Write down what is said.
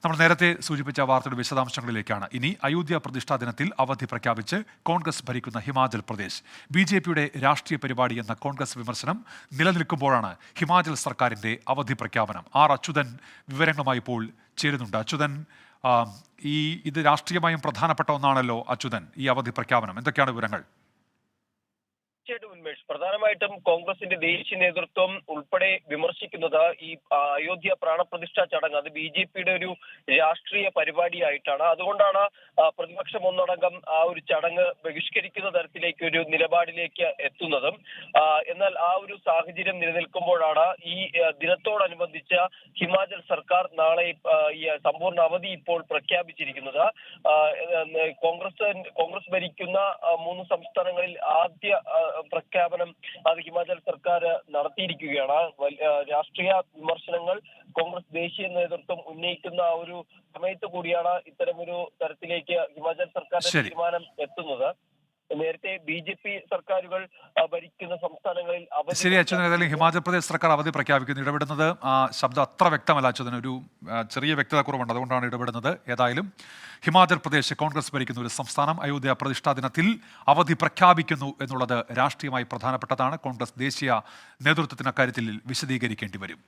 നമ്മൾ നേരത്തെ സൂചിപ്പിച്ച വാർത്തയുടെ വിശദാംശങ്ങളിലേക്കാണ്. ഇനി അയോധ്യ പ്രതിഷ്ഠാ ദിനത്തിൽ അവധി പ്രഖ്യാപിച്ച് കോൺഗ്രസ് ഭരിക്കുന്ന ഹിമാചൽ പ്രദേശ്. BJPയുടെ രാഷ്ട്രീയ പരിപാടി എന്ന കോൺഗ്രസ് വിമർശനം നിലനിൽക്കുമ്പോഴാണ് ഹിമാചൽ സർക്കാരിന്റെ അവധി പ്രഖ്യാപനം. അച്യുതൻ വിവരങ്ങളുമായി ഇപ്പോൾ ചേരുന്നുണ്ട്. അച്യുതൻ, ഇത് രാഷ്ട്രീയമായും പ്രധാനപ്പെട്ട ഒന്നാണല്ലോ അച്യുതൻ, ഈ അവധി പ്രഖ്യാപനം. എന്തൊക്കെയാണ് വിവരങ്ങൾ? ഉന്മേഷ്, പ്രധാനമായിട്ടും കോൺഗ്രസിന്റെ ദേശീയ നേതൃത്വം ഉൾപ്പെടെ വിമർശിക്കുന്നത് ഈ അയോധ്യ പ്രാണപ്രതിഷ്ഠാ ചടങ്ങ് അത് BJPയുടെ ഒരു രാഷ്ട്രീയ പരിപാടിയായിട്ടാണ്. അതുകൊണ്ടാണ് പ്രതിപക്ഷം ഒന്നടങ്കം ആ ഒരു ചടങ്ങ് ബഹിഷ്കരിക്കുന്ന തരത്തിലേക്ക് ഒരു നിലപാടിലേക്ക് എത്തുന്നതും. എന്നാൽ ആ ഒരു സാഹചര്യം നിലനിൽക്കുമ്പോഴാണ് ഈ ദിനത്തോടനുബന്ധിച്ച് ഹിമാചൽ സർക്കാർ നാളെ ഈ സമ്പൂർണ്ണ അവധി ഇപ്പോൾ പ്രഖ്യാപിച്ചിരിക്കുന്നത്. കോൺഗ്രസ് ഭരിക്കുന്ന 3 സംസ്ഥാനങ്ങളിൽ ആദ്യ പ്രഖ്യാപനം അത് ഹിമാചൽ സർക്കാർ നടത്തിയിരിക്കുകയാണ്. രാഷ്ട്രീയ വിമർശനങ്ങൾ കോൺഗ്രസ് ദേശീയ നേതൃത്വം ഉന്നയിക്കുന്ന ആ ഒരു സമയത്ത് കൂടിയാണ് ഇത്തരമൊരു തരത്തിലേക്ക് ഹിമാചൽ സർക്കാരിന്റെ തീരുമാനം എത്തുന്നത്. നേരത്തെ BJP സർക്കാരുകൾ ഭരിക്കുന്ന സംസ്ഥാനങ്ങളിൽ ശരി അച്യുതൻ, ഹിമാചൽ പ്രദേശ് സർക്കാർ അവധി പ്രഖ്യാപിക്കുന്നു. ഇടപെടുന്നത് ശബ്ദം അത്ര വ്യക്തമല്ല അച്യുതൻ, ഒരു ചെറിയ വ്യക്തത കുറവുണ്ട്, അതുകൊണ്ടാണ് ഇടപെടുന്നത്. ഏതായാലും ഹിമാചൽ പ്രദേശ് കോൺഗ്രസ് ഭരിക്കുന്ന ഒരു സംസ്ഥാനം അയോധ്യ പ്രതിഷ്ഠാ ദിനത്തിൽ അവധി പ്രഖ്യാപിക്കുന്നു എന്നുള്ളത് രാഷ്ട്രീയമായി പ്രധാനപ്പെട്ടതാണ്. കോൺഗ്രസ് ദേശീയ നേതൃത്വത്തിന് അക്കാര്യത്തിൽ വിശദീകരിക്കേണ്ടി വരും.